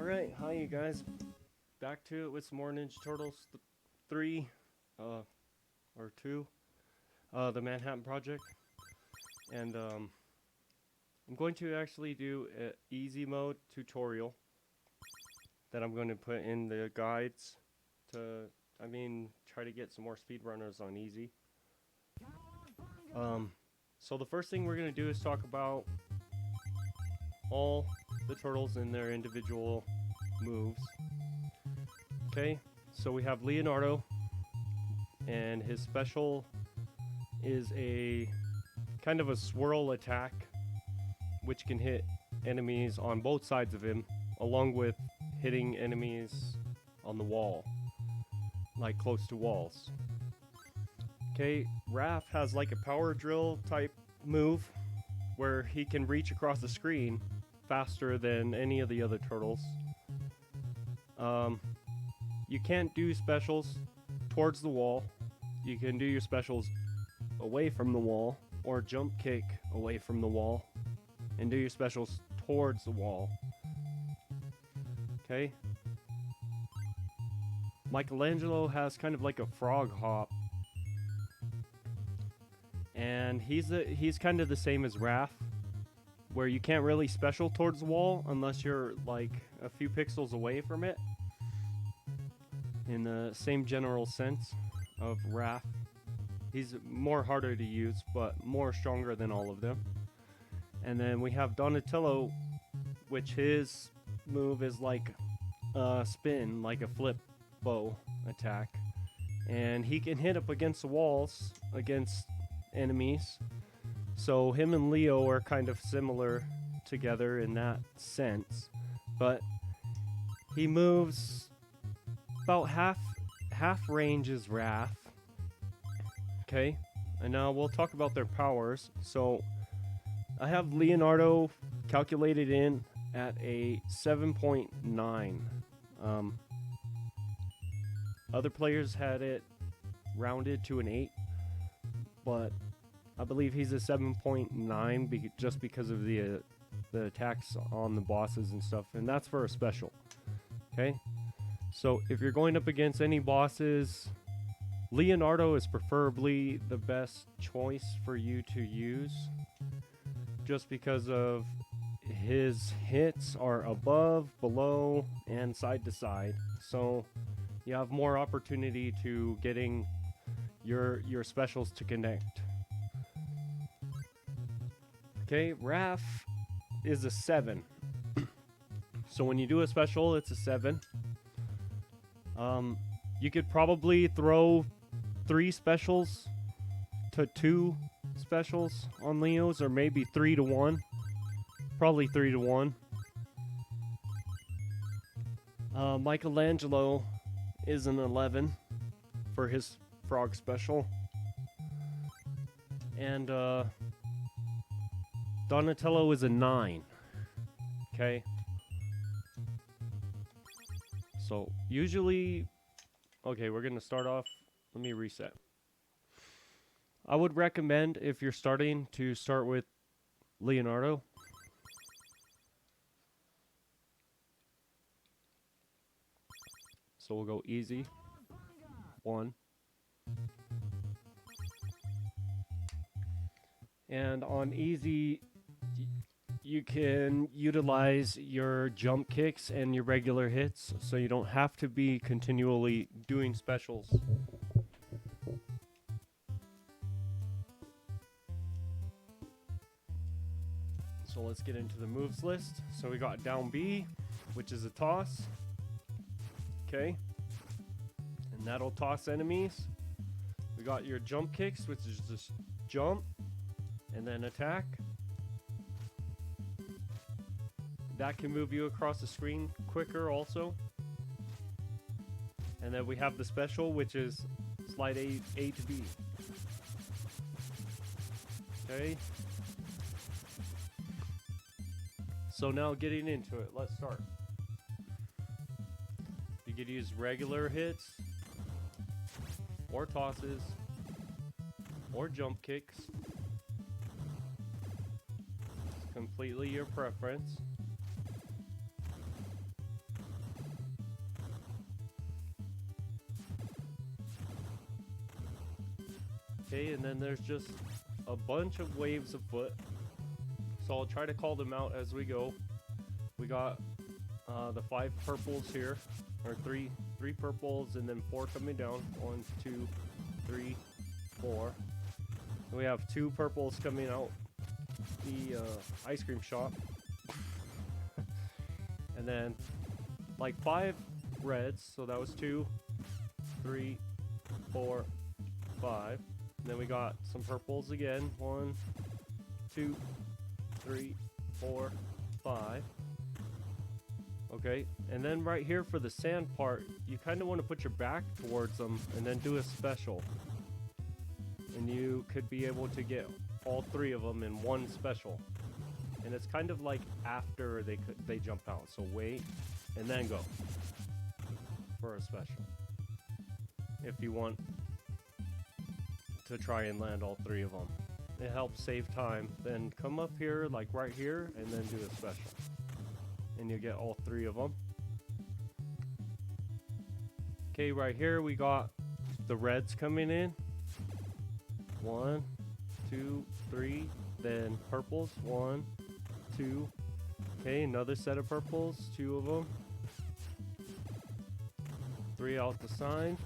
Alright, hi you guys. Back to it with some more Ninja Turtles 3, or 2, the Manhattan Project. And, I'm going to actually do an easy mode tutorial that I'm going to put in the guides to, try to get some more speedrunners on easy. So the first thing we're going to do is talk about all the turtles in their individual moves. Okay, so we have Leonardo, and his special is a kind of a swirl attack, which can hit enemies on both sides of him, along with hitting enemies on the wall, like close to walls. Okay, Raph has like a power drill type move where he can reach across the screen faster than any of the other turtles. You can't do specials towards the wall. You can do your specials away from the wall, or jump kick away from the wall, and do your specials towards the wall. Okay? Michelangelo has kind of like a frog hop, and he's kind of the same as Raph, where you can't really special towards the wall unless you're like a few pixels away from it, in the same general sense of Raph. He's more harder to use, but more stronger than all of them. And then we have Donatello, which his move is like a spin, like a flip bow attack. And he can hit up against the walls, against enemies. So him and Leo are kind of similar together in that sense. But he moves about half range as Raph. Okay, and now we'll talk about their powers. So I have Leonardo calculated in at a 7.9. Other players had it rounded to an 8, but I believe he's a 7.9 just because of the attacks on the bosses and stuff, and that's for a special. Okay, so if you're going up against any bosses, Leonardo is preferably the best choice for you to use, just because of his hits are above, below, and side to side. So you have more opportunity to getting your specials to connect. Okay, Raph is a 7. So when you do a special, it's a 7. You could probably throw 3 specials to 2 specials on Leo's, or maybe 3 to 1. Probably 3 to 1. Michelangelo is an 11 for his frog special. And Donatello is a 9. Okay. So usually, okay, we're gonna start off. Let me reset. I would recommend, if you're starting, to start with Leonardo. So we'll go easy. 1. And on easy, you can utilize your jump kicks and your regular hits, so you don't have to be continually doing specials. So let's get into the moves list. So we got down B, which is a toss. Okay. And that'll toss enemies. We got your jump kicks, which is just jump and then attack. That can move you across the screen quicker also. And then we have the special, which is slide A to B. Okay. So now getting into it, let's start. You could use regular hits, or tosses, or jump kicks. It's completely your preference. Okay, and then there's just a bunch of waves of foot. So I'll try to call them out as we go. We got the 5 purples here, or three purples and then 4 coming down. 1, 2, 3, 4. And we have 2 purples coming out the ice cream shop. And then like 5 reds, so that was 2, 3, 4, 5. And then we got some purples again. 1, 2, 3, 4, 5. Okay, and then right here for the sand part, you kind of want to put your back towards them and then do a special. And you could be able to get all 3 of them in one special. And it's kind of like after they jump out. So wait, and then go for a special. If you want to try and land all 3 of them. It helps save time. Then come up here, like right here, and then do a special. And you get all 3 of them. Okay, right here we got the reds coming in. 1, 2, 3. Then purples. 1, 2. Okay, another set of purples. 2 of them. 3 out the side.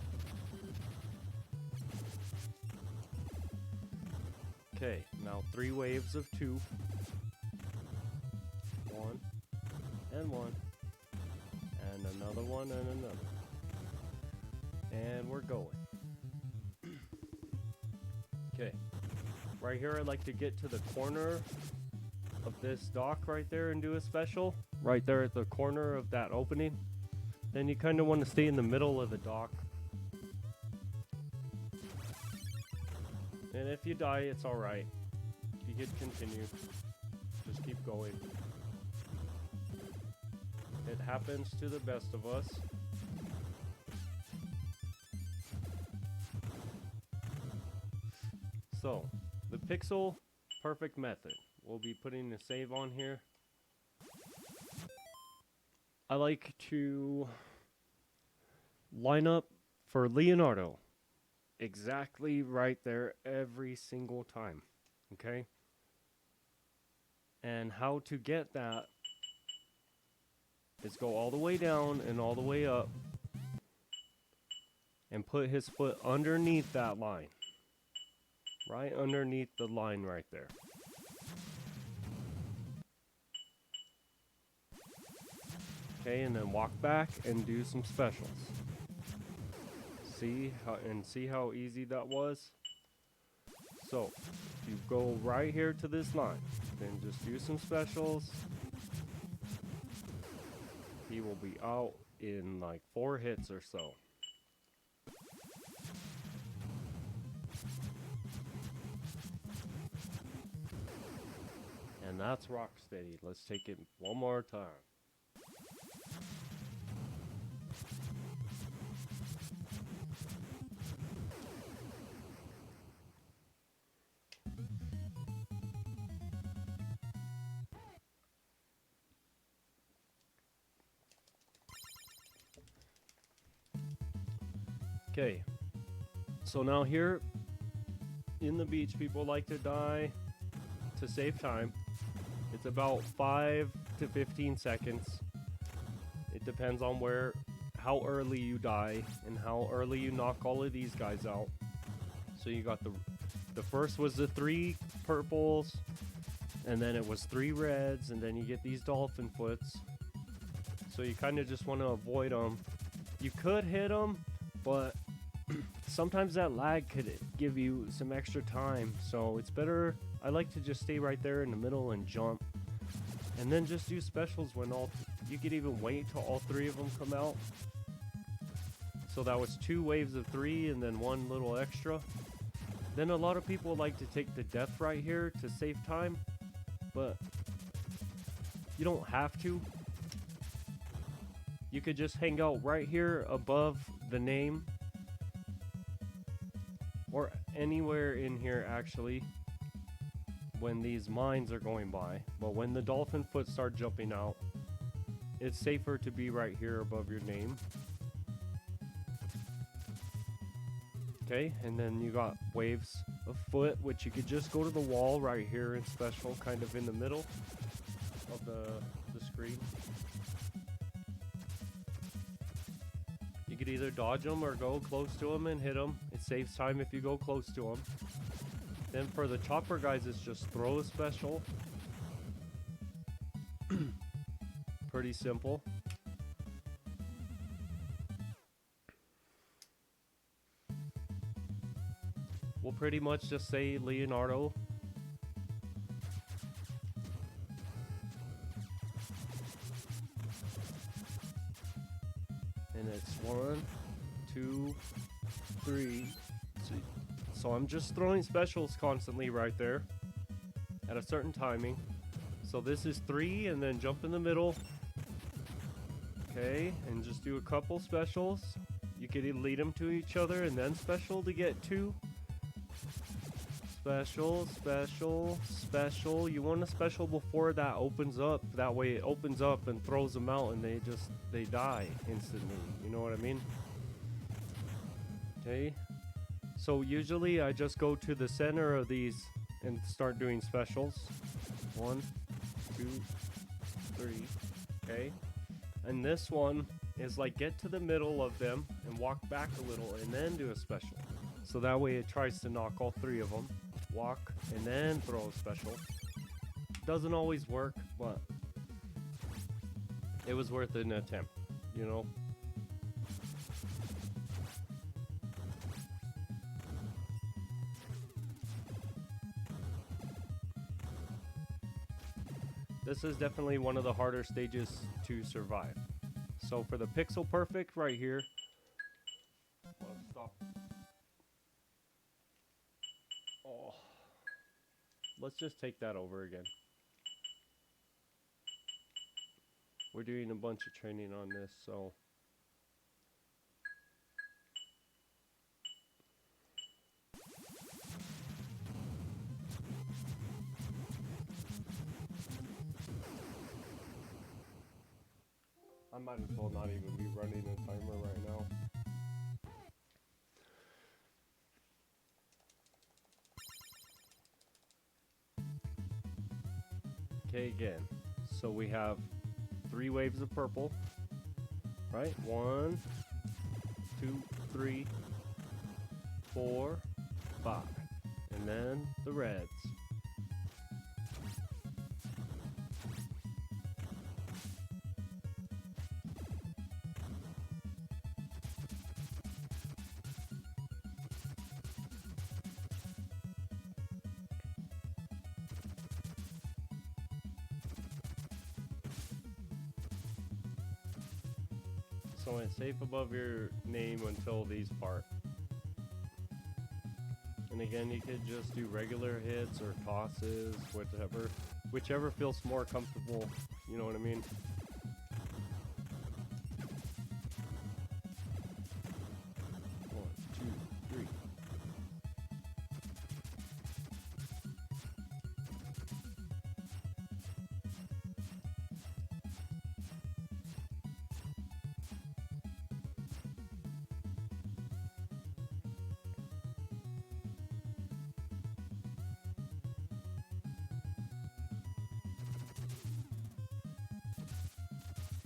Okay, now 3 waves of 2. 1 and 1. And another one and another. And we're going. Okay. Right here I'd like to get to the corner of this dock right there and do a special. Right there at the corner of that opening. Then you kind of want to stay in the middle of the dock. And if you die, it's alright. You can continue. Just keep going. It happens to the best of us. So, the pixel perfect method. We'll be putting a save on here. I like to line up for Leonardo. Exactly right there every single time. Okay? And how to get that is go all the way down and all the way up and put his foot underneath that line. Right underneath the line right there. Okay, and then walk back and do some specials. See how easy that was? So, if you go right here to this line, then just do some specials. He will be out in like 4 hits or so. And that's Rocksteady. Let's take it one more time. Okay, so now here in the beach, people like to die to save time. It's about 5 to 15 seconds. It depends on how early you die and how early you knock all of these guys out. So you got the first was the 3 purples, and then it was 3 reds, and then you get these dolphin foots. So you kind of just want to avoid them. You could hit them, but sometimes that lag could give you some extra time. So it's better, I like to just stay right there in the middle and jump. And then just do specials when you could even wait till all 3 of them come out. So that was 2 waves of 3 and then 1 little extra. Then a lot of people like to take the death right here to save time. But you don't have to. You could just hang out right here above the name. Or anywhere in here actually. When these mines are going by. But when the dolphin foot start jumping out, it's safer to be right here above your name. Okay, and then you got waves of foot, which you could just go to the wall right here in special, kind of in the middle of the screen. You could either dodge them or go close to them and hit them. It saves time if you go close to them. Then for the chopper guys, it's just throw a special. Pretty simple. We'll pretty much just say Leonardo. And it's 1, 2, 3. So I'm just throwing specials constantly right there at a certain timing. So this is 3 and then jump in the middle. Okay, and just do a couple specials. You could lead them to each other and then special to get 2. Special, special, special. You want a special before that opens up. That way it opens up and throws them out and they die instantly. You know what I mean? Okay. So usually I just go to the center of these and start doing specials. 1, 2, 3. Okay. And this one is like get to the middle of them and walk back a little and then do a special. So that way it tries to knock all 3 of them. Walk and then throw a special. Doesn't always work, but it was worth an attempt, you know. This is definitely one of the harder stages to survive. So for the pixel perfect right here, well, stop. Oh, let's just take that over again. We're doing a bunch of training on this, so I might as well not even be running a timer right now. Okay, again. So we have 3 waves of purple, right? 1, 2, 3, 4, 5. And then the reds. So it's safe above your name until these part. And again, you could just do regular hits or tosses, whichever feels more comfortable, you know what I mean?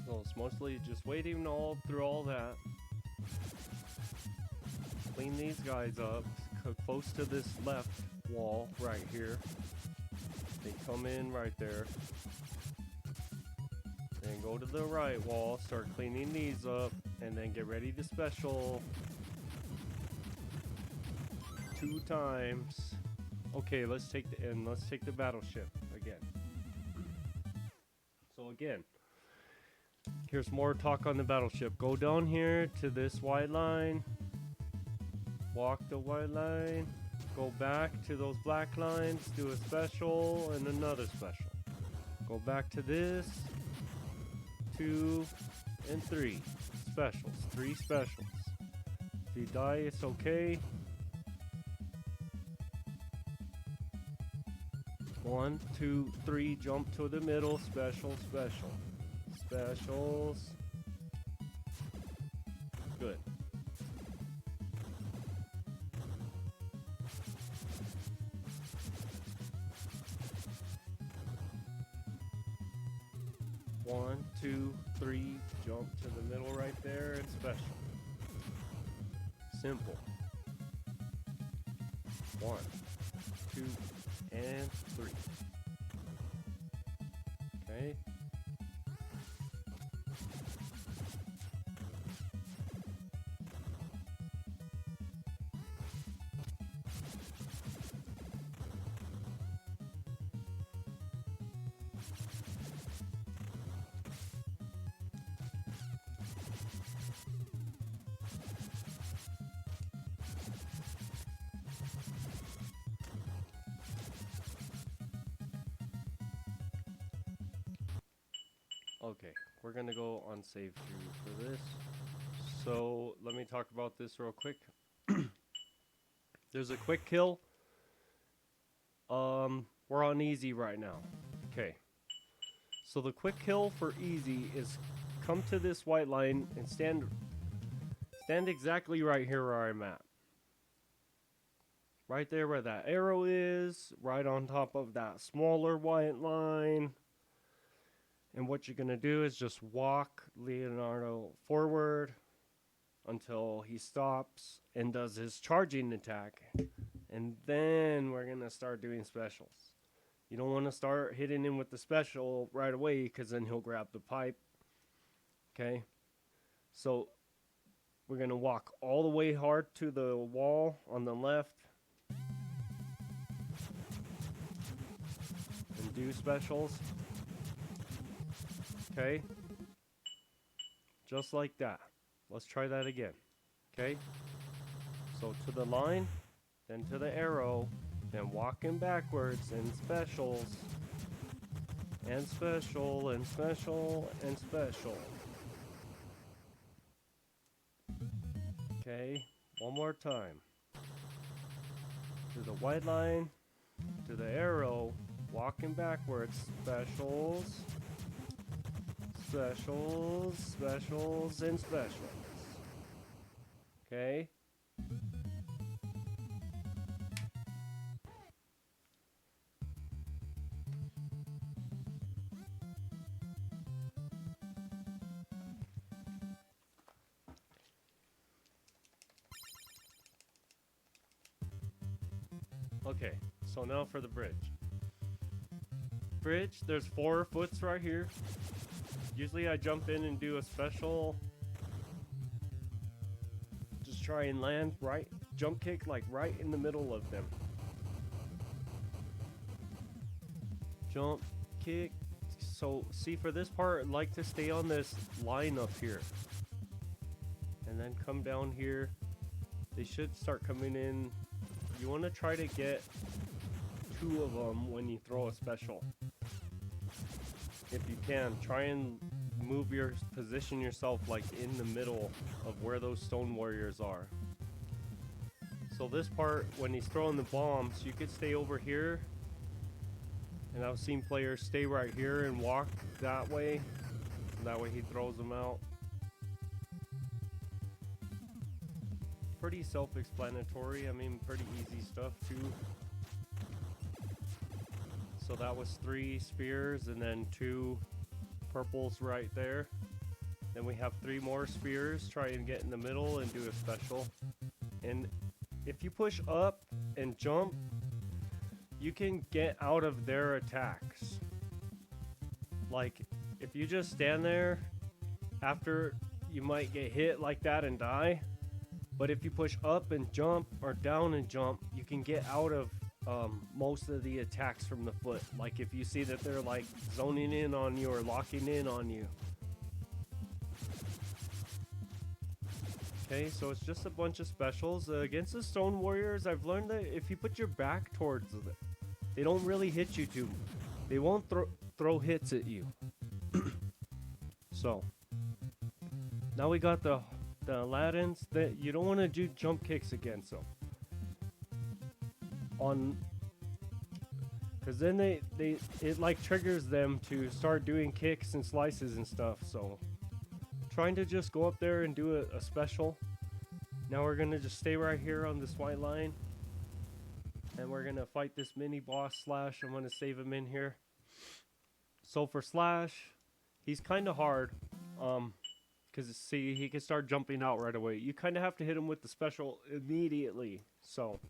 So it's mostly just waiting through all that. Clean these guys up, close to this left wall right here. They come in right there. Then go to the right wall, start cleaning these up, and then get ready to special 2 times. Okay, let's take the battleship again. So again, here's more talk on the battleship. Go down here to this white line. Walk the white line. Go back to those black lines. Do a special and another special. Go back to this. 2 and 3 specials. 3 specials. If you die, it's okay. 1, 2, 3. Jump to the middle. Special, special. Specials. Good. 1, 2, 3, jump to the middle right there, and special. Simple. 1, 2, and 3. Okay. Okay, we're gonna go on save 2 for this. So let me talk about this real quick. There's a quick kill. We're on easy right now. Okay. So the quick kill for easy is come to this white line and stand exactly right here where I'm at. Right there where that arrow is, right on top of that smaller white line. And what you're going to do is just walk Leonardo forward until he stops and does his charging attack. And then we're going to start doing specials. You don't want to start hitting him with the special right away because then he'll grab the pipe. Okay? So we're going to walk all the way hard to the wall on the left. And do specials. Okay, just like that. Let's try that again. Okay, so to the line, then to the arrow, then walking backwards and specials, and special, and special, and special. Okay, one more time. To the white line, to the arrow, walking backwards, specials. Specials, specials, and specials. Okay. Okay, so now for the bridge. Bridge, there's 4 foots right here. Usually I jump in and do a special. Just try and land right, jump kick like right in the middle of them. Jump, kick. So see for this part, I'd like to stay on this line up here. And then come down here. They should start coming in. You want to try to get 2 of them when you throw a special. If you can, try and position yourself like in the middle of where those stone warriors are. So this part, when he's throwing the bombs, you could stay over here. And I've seen players stay right here and walk that way. And that way he throws them out. Pretty self-explanatory. I mean, pretty easy stuff too. So that was 3 spears and then 2 purples right there. Then we have 3 more spears. Try and get in the middle and do a special. And if you push up and jump, you can get out of their attacks. Like, if you just stand there after, you might get hit like that and die. But if you push up and jump or down and jump, you can get out of most of the attacks from the foot. Like if you see that they're like zoning in on you or locking in on you. Okay, so it's just a bunch of specials. Against the stone warriors, I've learned that if you put your back towards them, they don't really hit you too. They won't throw hits at you. So now we got the Aladdins. That you don't want to do jump kicks against them. Because then it like triggers them to start doing kicks and slices and stuff. So trying to just go up there and do a special. Now we're gonna just stay right here on this white line, and we're gonna fight this mini boss Slash. I'm gonna save him in here. So for Slash, He's kind of hard, because see, he can start jumping out right away. You kind of have to hit him with the special immediately. So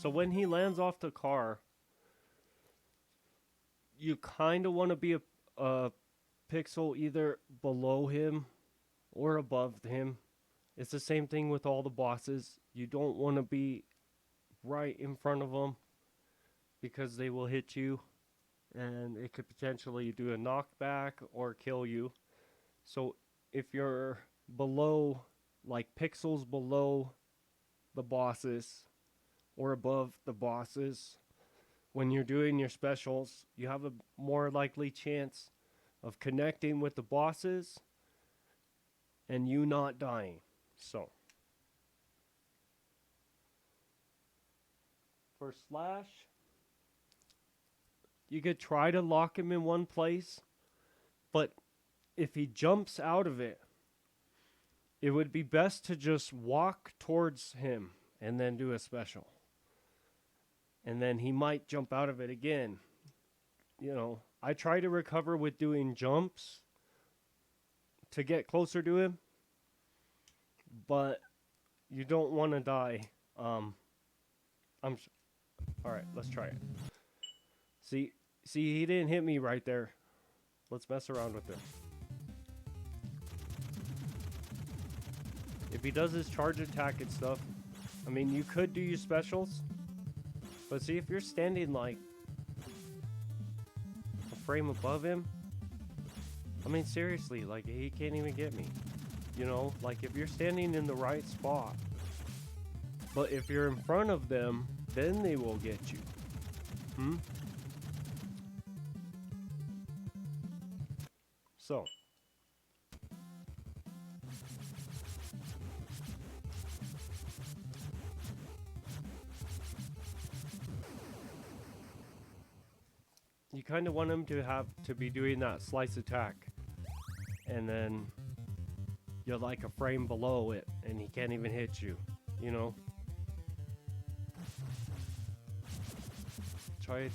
when he lands off the car, you kind of want to be a pixel either below him or above him. It's the same thing with all the bosses. You don't want to be right in front of them because they will hit you and it could potentially do a knockback or kill you. So if you're below, like pixels below the bosses or above the bosses, when you're doing your specials, you have a more likely chance of connecting with the bosses and you not dying. So for Slash, you could try to lock him in one place, but if he jumps out of it, it would be best to just walk towards him and then do a special. And then he might jump out of it again. You know, I try to recover with doing jumps to get closer to him, but you don't want to die. All right, let's try it. See, he didn't hit me right there. Let's mess around with it. If he does his charge attack and stuff, I mean, you could do your specials, but see, if you're standing like a frame above him, I mean, seriously, like, he can't even get me. You know, like, if you're standing in the right spot, but if you're in front of them, then they will get you. So you kind of want him to be doing that slice attack, and then you're like a frame below it and he can't even hit you, you know. Try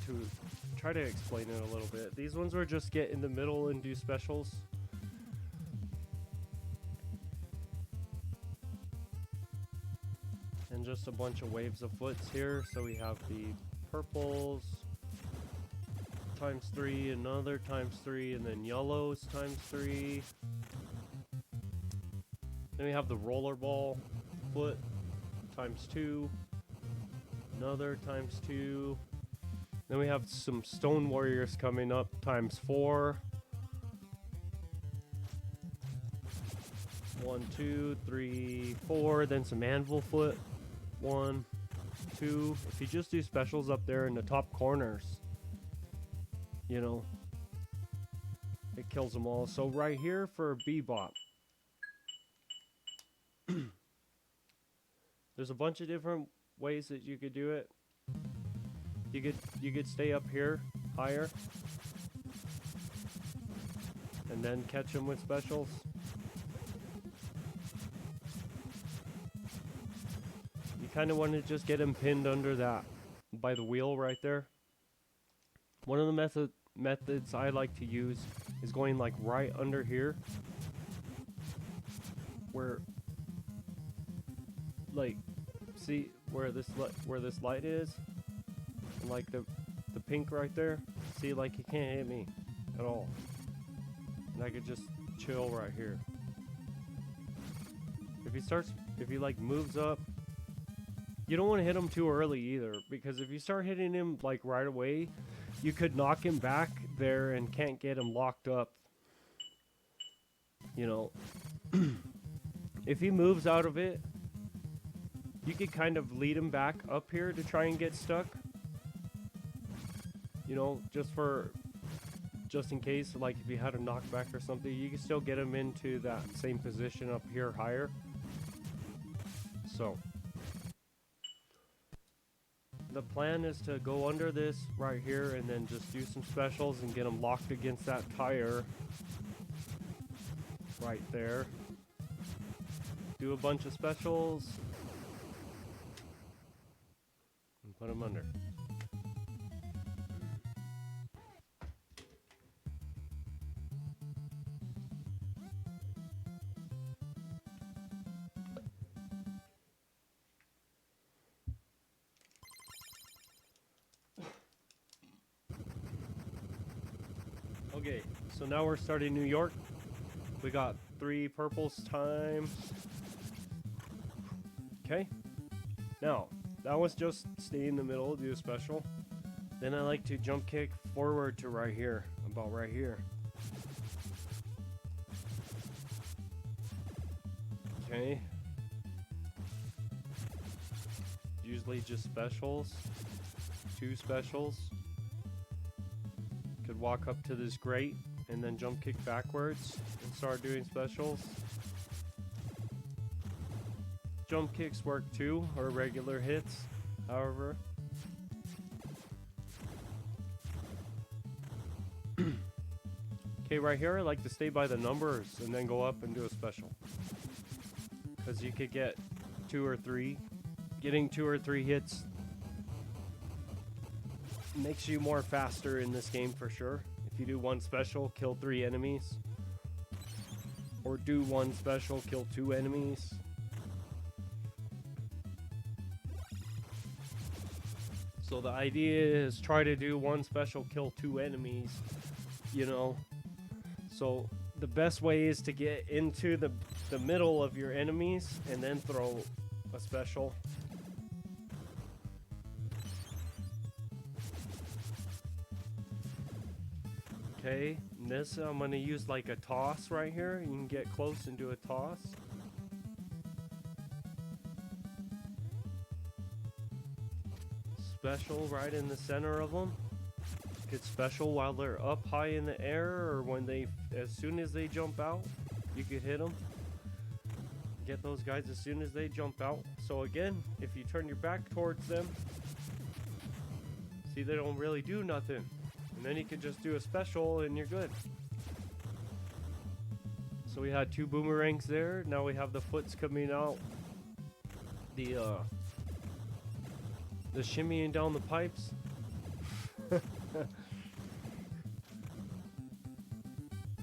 to explain it a little bit. These ones were just get in the middle and do specials. And just a bunch of waves of foots here. So we have the purples ×3, another ×3, and then yellows ×3. Then we have the rollerball foot ×2, another ×2. Then we have some stone warriors coming up ×4. 1, 2, 3, 4. Then some anvil foot. 1, 2. If you just do specials up there in the top corners, you know, it kills them all. So right here for Bebop, there's a bunch of different ways that you could do it. You could stay up here higher and then catch them with specials. You kind of want to just get him pinned under that by the wheel right there. One of the methods I like to use is going like right under here, where, like, see where this light is, and like the pink right there. See, like, he can't hit me at all, and I could just chill right here. If he like moves up, you don't want to hit him too early either, because if you start hitting him like right away, you could knock him back there and can't get him locked up. You know, if he moves out of it, you could kind of lead him back up here to try and get stuck. You know, just in case, like if you had a knockback or something, you can still get him into that same position up here higher. So the plan is to go under this right here and then just do some specials and get them locked against that tire right there. do a bunch of specials, and put them under. Okay, so now we're starting New York. We got 3 purples time. Okay. Now, that was just stay in the middle, do a special. Then I like to jump kick forward to right here, about right here. Okay. Usually just specials. 2 specials. Could walk up to this grate and then jump kick backwards and start doing specials. Jump kicks work too, or regular hits, however. Okay, right here I like to stay by the numbers and then go up and do a special. Because you could get 2 or 3. Getting 2 or 3 hits makes you more faster in this game for sure. If you do 1 special, kill 3 enemies. Or do 1 special, kill 2 enemies. So the idea is try to do 1 special, kill 2 enemies, you know. So the best way is to get into the middle of your enemies and then throw a special. Okay, and this I'm going to use like a toss right here. You can get close and do a toss. Special right in the center of them. Get special while they're up high in the air, or when they, as soon as they jump out, you could hit them. Get those guys as soon as they jump out. So again, if you turn your back towards them, see they don't really do nothing. And then you could just do a special and you're good. So we had 2 boomerangs there. Now we have the foots coming out. The shimmying down the pipes.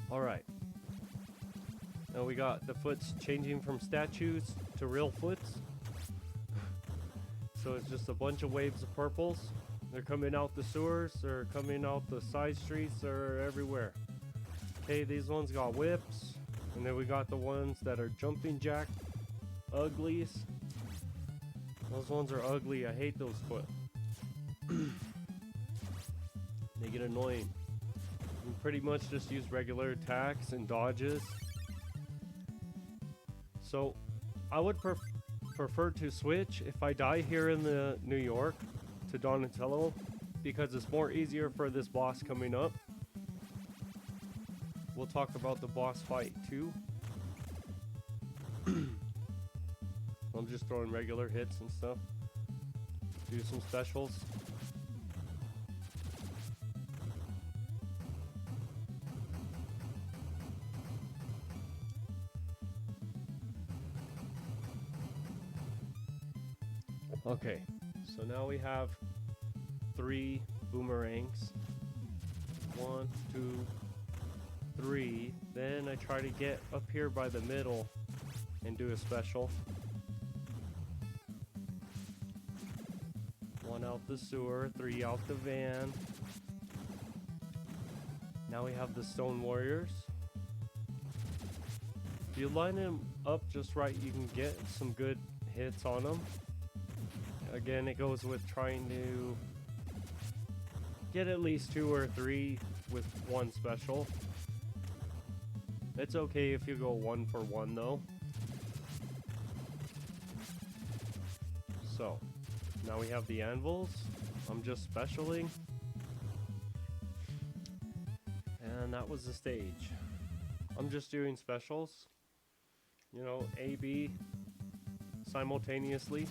Alright. Now we got the foots changing from statues to real foots. So it's just a bunch of waves of purples. They're coming out the sewers, they're coming out the side streets, they're everywhere. Okay, these ones got whips. And then we got the ones that are jumping jack uglies. Those ones are ugly, I hate those foot. They get annoying. You pretty much just use regular attacks and dodges. So I would prefer to switch if I die here in the New York to Donatello, because it's more easier for this boss coming up. We'll talk about the boss fight too. I'm just throwing regular hits and stuff. Do some specials. Okay, so now we have 3 boomerangs. 1, 2, 3. Then I try to get up here by the middle and do a special. 1 out the sewer, 3 out the van. Now we have the stone warriors. If you line them up just right, you can get some good hits on them. Again, it goes with trying to get at least 2 or 3 with 1 special. It's okay if you go 1 for 1 though. So, now we have the anvils. I'm just specialing. And that was the stage. I'm just doing specials. You know, A, B simultaneously.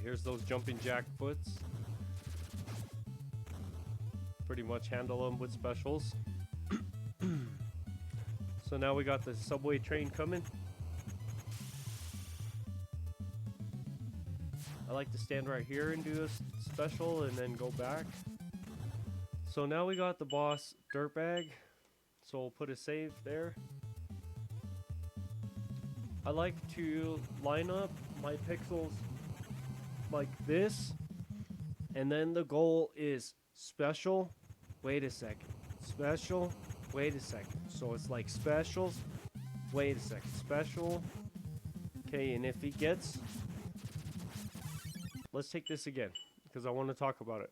Here's those jumping jack foots. pretty much handle them with specials. So now we got the subway train coming. I like to stand right here and do a special and then go back. So now we got the boss dirtbag. So we'll put a save there. I like to line up my pixels like this. And then the goal is special. Wait a second. Special. Wait a second. So it's like specials. Wait a second. Special. Okay, and if he gets... Let's take this again, because I want to talk about it.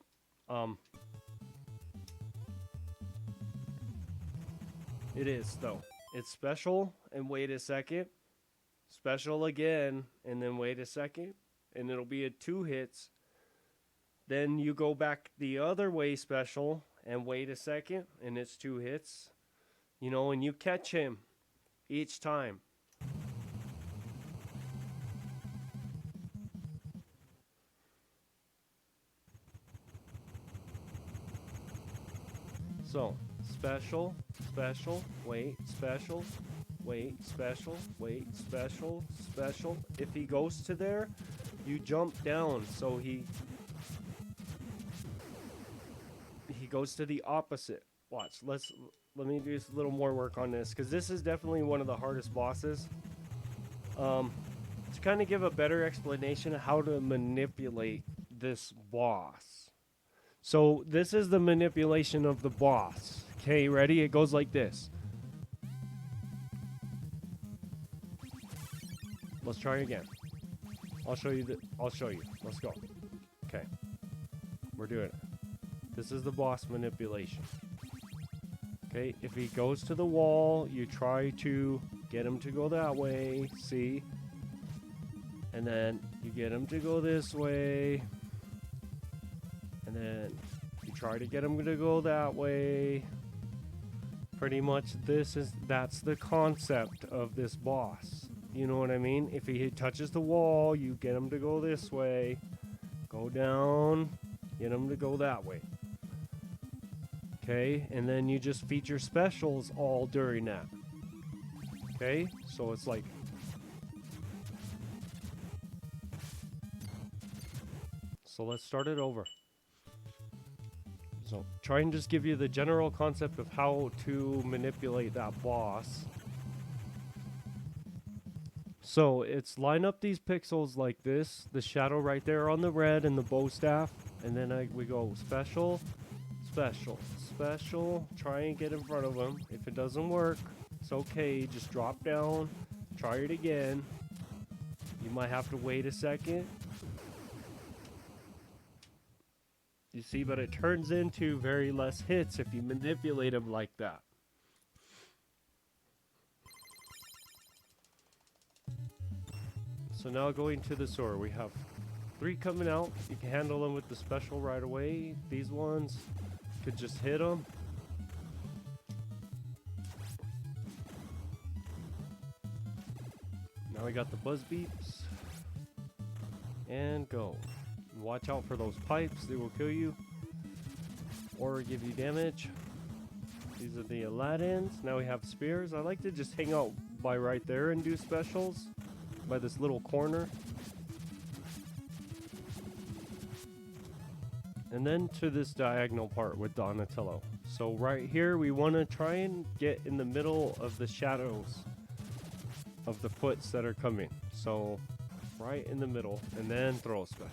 It is, though. It's special, and wait a second. Special again, and then wait a second. And it'll be a 2 hits. Then you go back the other way special, and wait a second, and it's 2 hits. You know, and you catch him each time. So, special, special, wait, special, wait, special, wait, special, special. If he goes to there, you jump down, so he goes to the opposite. Watch, let me do a little more work on this, because this is definitely one of the hardest bosses. To kind of give a better explanation of how to manipulate this boss. So this is the manipulation of the boss. Okay, ready? It goes like this. Let's try again. I'll show you. Let's go. Okay. We're doing it. This is the boss manipulation. Okay, if he goes to the wall, you try to get him to go that way. See? And then you get him to go this way. And then you try to get him to go that way. Pretty much that's the concept of this boss. You know what I mean? If he touches the wall, you get him to go this way. Go down. Get him to go that way. Okay, and then you just feature specials all during that. Okay, so it's like... So let's start it over. So try and just give you the general concept of how to manipulate that boss. So it's line up these pixels like this, the shadow right there on the red and the bow staff, and then we go special, special, special, try and get in front of him. If it doesn't work, it's okay, just drop down, try it again. You might have to wait a second. You see, but it turns into very less hits if you manipulate them like that. So now going to the sewer, we have 3 coming out. You can handle them with the special right away. These ones could just hit them. Now we got the buzz beeps. And go. Watch out for those pipes, they will kill you or give you damage. These are the Aladdins. Now we have spears. I like to just hang out by right there and do specials by this little corner. And then to this diagonal part with Donatello. So right here we want to try and get in the middle of the shadows of the foots that are coming. So right in the middle and then throw a special.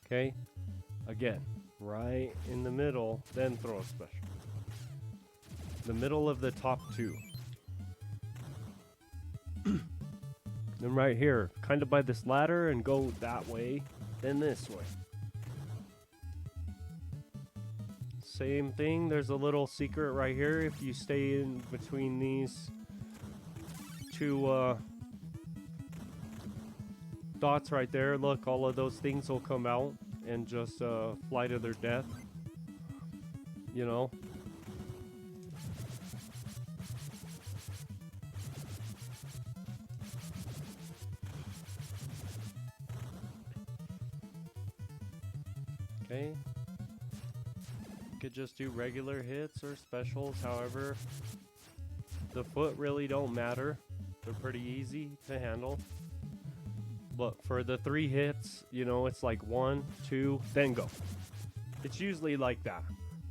Okay, again, right in the middle, then throw a special. The middle of the top 2. Then right here, kind of by this ladder and go that way, then this way. Same thing, there's a little secret right here. If you stay in between these 2 dots right there, look, all of those things will come out and just fly to their death, you know. Okay, could just do regular hits or specials, however. The foot really don't matter. They're pretty easy to handle. But for the 3 hits, you know, it's like 1, 2, then go. It's usually like that.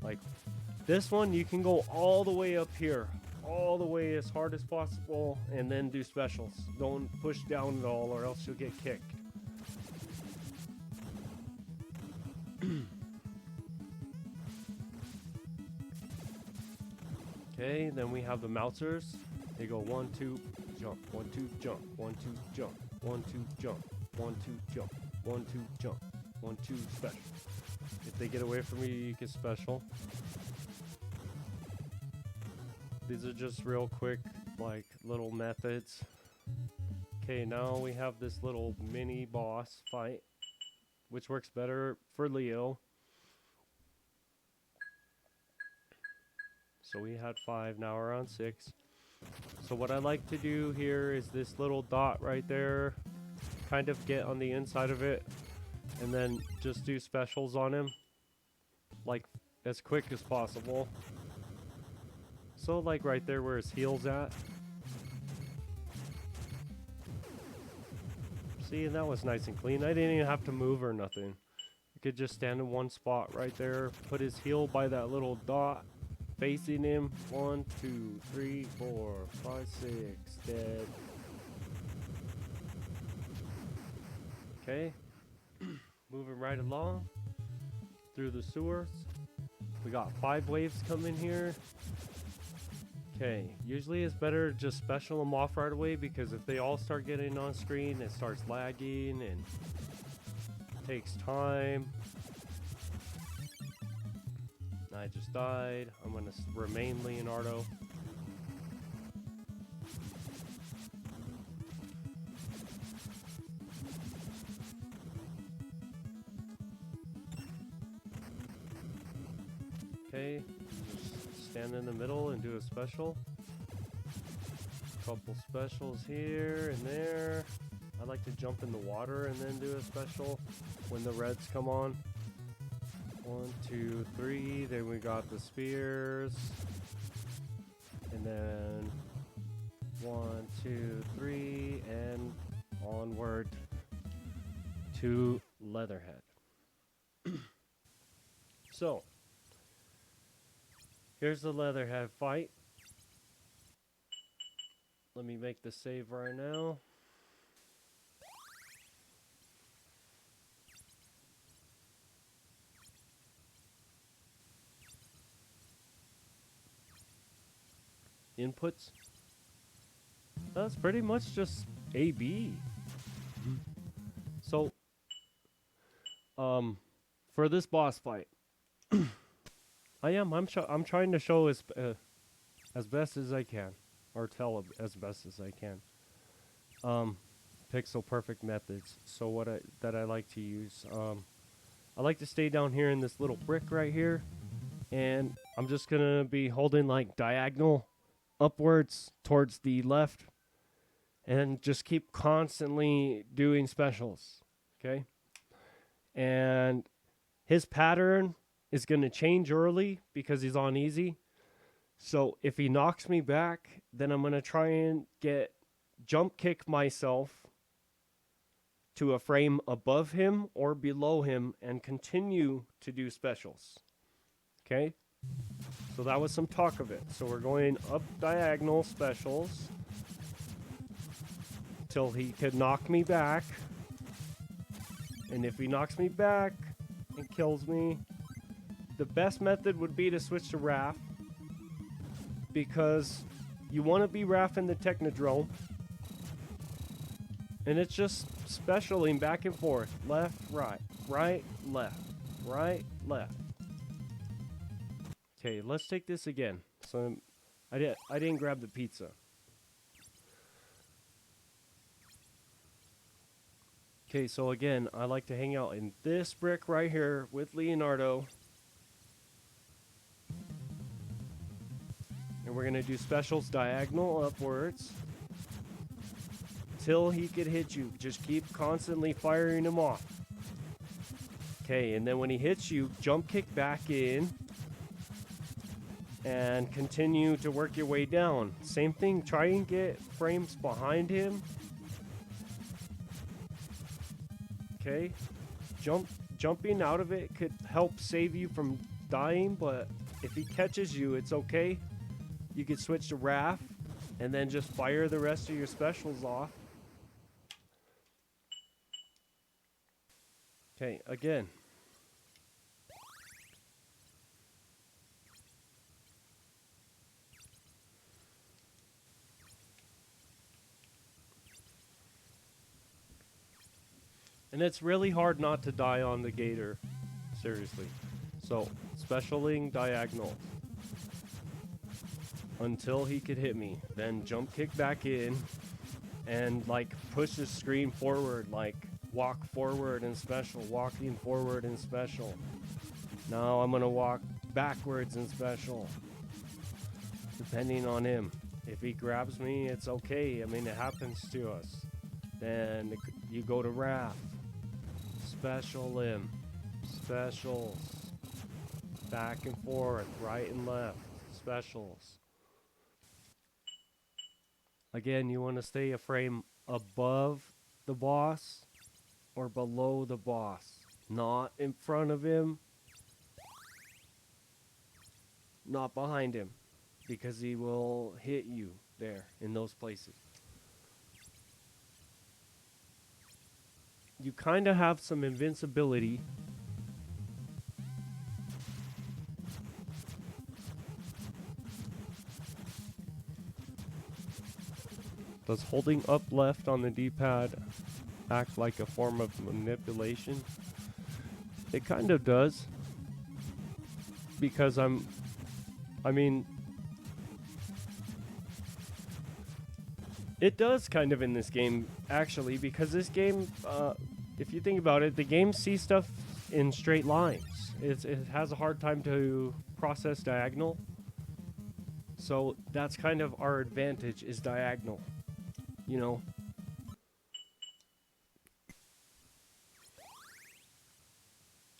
Like this one, you can go all the way up here, all the way as hard as possible, and then do specials. Don't push down at all, or else you'll get kicked. Okay, then we have the Mousers. They go 1, 2, jump, 1, 2, jump, 1, 2, jump, 1, 2, jump, 1, 2, jump, 1, 2, jump, 1, 2, special. If they get away from you, you can special. These are just real quick, like, little methods. Okay, now we have this little mini boss fight, which works better for Leo. So we had 5, now we're on 6. So what I like to do here is this little dot right there, kind of get on the inside of it, and then just do specials on him, like as quick as possible. So like right there where his heel's at. See, and that was nice and clean. I didn't even have to move or nothing. You could just stand in one spot right there, put his heel by that little dot, facing him. 1, 2, 3, 4, 5, 6, dead. Okay, moving right along through the sewers. We got 5 waves coming here. Okay, usually it's better to just special them off right away, because if they all start getting on screen, it starts lagging and takes time. I just died. I'm gonna remain Leonardo. Okay, just stand in the middle and do a special. Couple specials here and there. I like to jump in the water and then do a special when the reds come on. 1, 2, 3. Then we got the spears. And then 1, 2, 3, and onward to Leatherhead. So, here's the Leatherhead fight. Let me make the save right now. Inputs. That's pretty much just A/B. So, for this boss fight, I'm trying to show as best as I can, or tell as best as I can. Pixel perfect methods. So what I like to use. I like to stay down here in this little brick right here, and I'm just gonna be holding like diagonal upwards towards the left, and just keep constantly doing specials. Okay, and his pattern is going to change early because he's on easy. So if he knocks me back, then I'm going to try and jump kick myself to a frame above him or below him and continue to do specials. Okay? So that was some talk of it. So we're going up diagonal specials till he could knock me back. And if he knocks me back and kills me, the best method would be to switch to Raph, because you want to be Raph in the Technodrome, and it's just specialing back and forth, left, right, right, left, right, left. Okay, let's take this again. So I didn't grab the pizza. Okay, so again, I like to hang out in this brick right here with Leonardo. And we're going to do specials diagonal upwards till he could hit you. Just keep constantly firing him off. Okay, and then when he hits you, jump kick back in and continue to work your way down. Same thing, try and get frames behind him. Okay, jumping out of it could help save you from dying, but if he catches you, it's okay. You could switch to Raph and then just fire the rest of your specials off. Okay, again. And it's really hard not to die on the gator. Seriously. So, specialing diagonal. Until he could hit me. Then jump kick back in. And like push the screen forward. Like walk forward and special. Walking forward and special. Now I'm going to walk backwards and special. Depending on him. If he grabs me, it's okay. I mean, it happens to us. Then you go to Raph. Special him. Specials. Back and forth. Right and left. Specials. Again, you want to stay a frame above the boss or below the boss. Not in front of him. Not behind him. Because he will hit you there in those places. You kind of have some invincibility. Does holding up left on the D-pad act like a form of manipulation? It kind of does. Because I mean, it does kind of in this game, actually, because this game, if you think about it, the game sees stuff in straight lines. It has a hard time to process diagonal. So that's kind of our advantage, is diagonal. You know?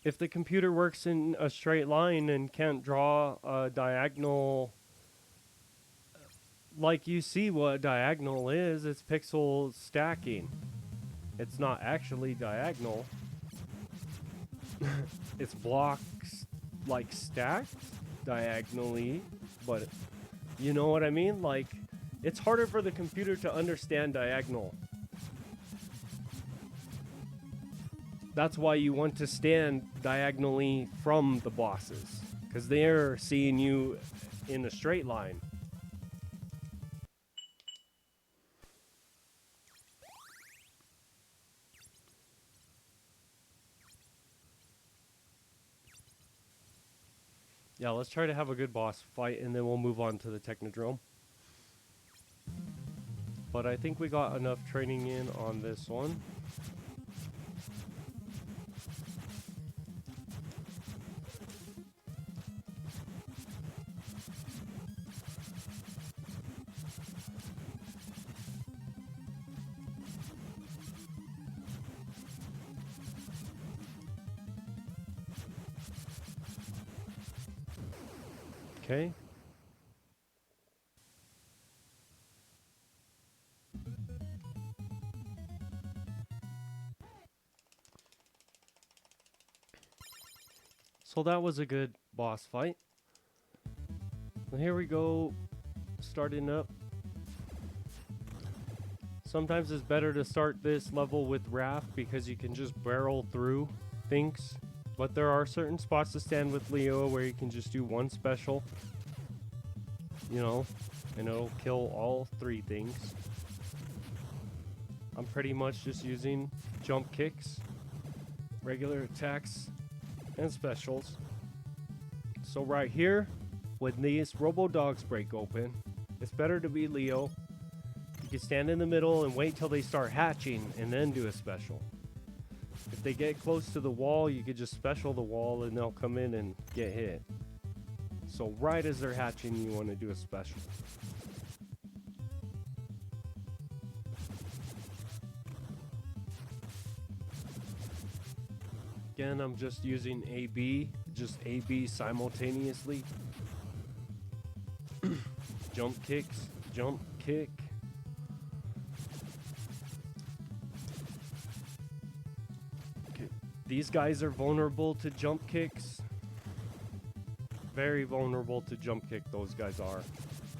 If the computer works in a straight line and can't draw a diagonal, like you see what diagonal is, it's pixel stacking. It's not actually diagonal. It's blocks like stacked diagonally, but you know what I mean? Like, it's harder for the computer to understand diagonal. That's why you want to stand diagonally from the bosses, because they're seeing you in a straight line. Yeah, let's try to have a good boss fight, and then we'll move on to the Technodrome. But I think we got enough training in on this one. Okay. So that was a good boss fight. And here we go, starting up. Sometimes it's better to start this level with Raph because you can just barrel through things. But there are certain spots to stand with Leo where you can just do one special, you know, and it'll kill all three things. I'm pretty much just using jump kicks, regular attacks, and specials. So right here, when these Robo Dogs break open, it's better to be Leo. You can stand in the middle and wait till they start hatching and then do a special. If they get close to the wall, you could just special the wall and they'll come in and get hit. So right as they're hatching, you want to do a special. Again, I'm just using AB, just AB simultaneously. Jump kicks, jump kick. Okay. These guys are vulnerable to jump kicks. Very vulnerable to jump kick, those guys are.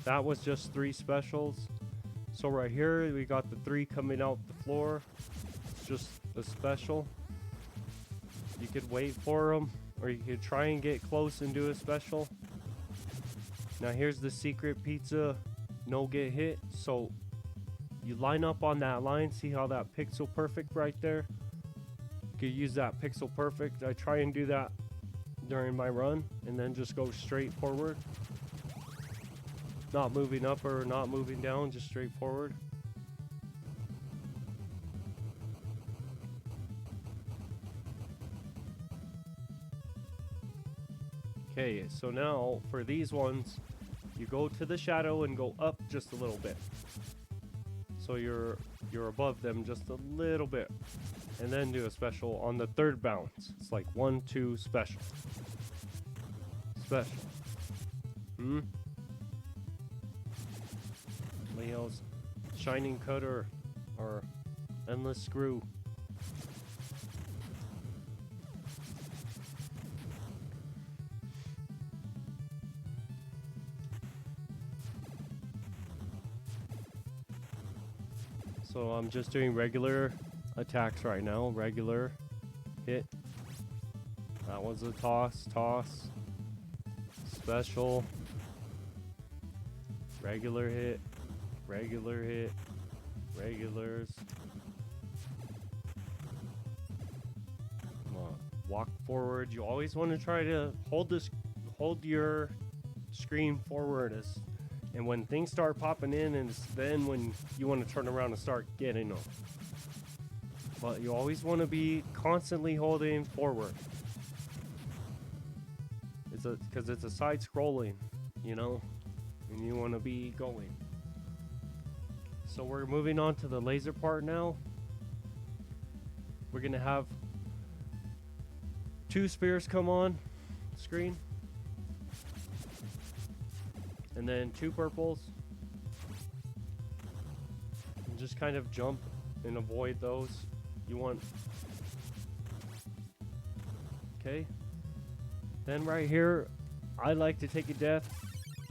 That was just 3 specials. So right here, we got the 3 coming out the floor. It's just a special. You could wait for them, or you could try and get close and do a special. Now here's the secret pizza, no get hit. So you line up on that line, see how that pixel perfect right there? You could use that pixel perfect. I try and do that during my run, and then just go straight forward. Not moving up or not moving down, just straight forward. Okay, so now for these ones, you go to the shadow and go up just a little bit. So you're above them just a little bit. And then do a special on the 3rd bounce. It's like 1, 2, special. Special. Leo's shining cutter or endless screw. So I'm just doing regular attacks right now. Regular hit. That was a toss. Special. Regular hit. Regular hit. Regulars. Come on. Walk forward. You always want to try to hold your screen forward and when things start popping in, and it's then when you want to turn around and start getting them. But you always want to be constantly holding forward. Because it's a side scrolling, you know, and you want to be going. So we're moving on to the laser part now. We're gonna have 2 spears come on screen. And then 2 purples. And just kind of jump and avoid those. You want... Okay. Then right here, I like to take a death.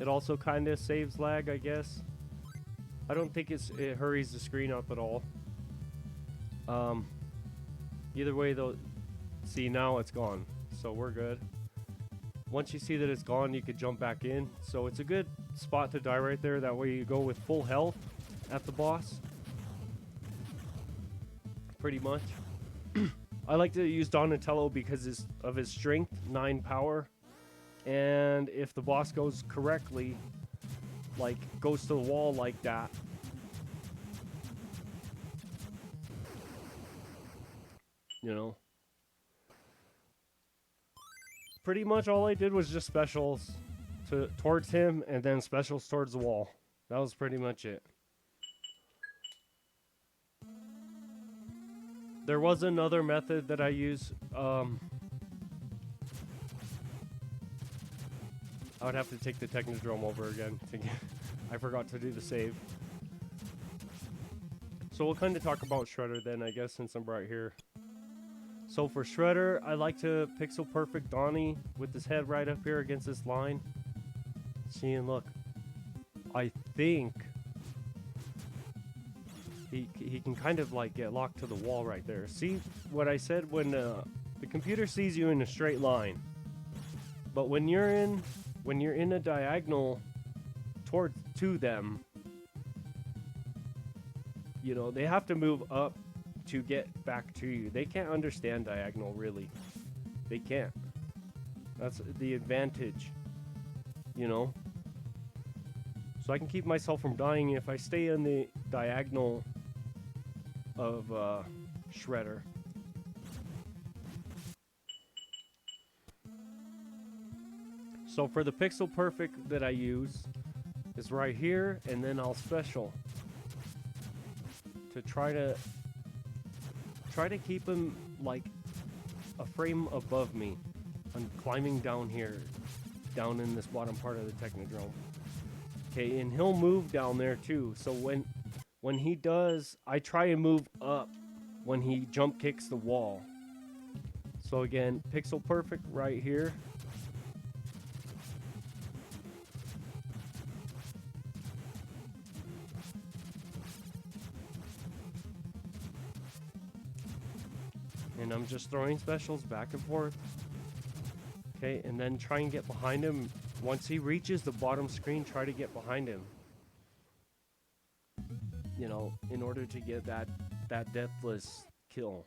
It also kind of saves lag, I guess. I don't think it hurries the screen up at all. Either way though, see now it's gone. So we're good. Once you see that it's gone, you could jump back in. So it's a good spot to die right there. That way you go with full health at the boss. Pretty much. I like to use Donatello because of his strength, 9 power. And if the boss goes correctly, like goes to the wall like that, you know. Pretty much all I did was just specials towards him and then specials towards the wall. That was pretty much it. There was another method that I use. I would have to take the Technodrome over again. I forgot to do the save. So we'll kind of talk about Shredder then, I guess, since I'm right here. So for Shredder, I like to pixel perfect Donnie with his head right up here against this line. See, and look. I think he can kind of like get locked to the wall right there. See what I said? When the computer sees you in a straight line, but when you're in a diagonal to them, you know, they have to move up to get back to you. They can't understand diagonal, really. They can't. That's the advantage, you know. So I can keep myself from dying if I stay in the diagonal of Shredder. So for the pixel perfect that I use is right here, and then I'll special to try to keep him like a frame above me. I'm climbing down here, down in this bottom part of the Technodrome. Okay, and he'll move down there too. So when he does, I try and move up when he jump kicks the wall. So again, pixel perfect right here. And I'm just throwing specials back and forth. Okay, and then try and get behind him. Once he reaches the bottom screen, try to get behind him. You know, in order to get that deathless kill.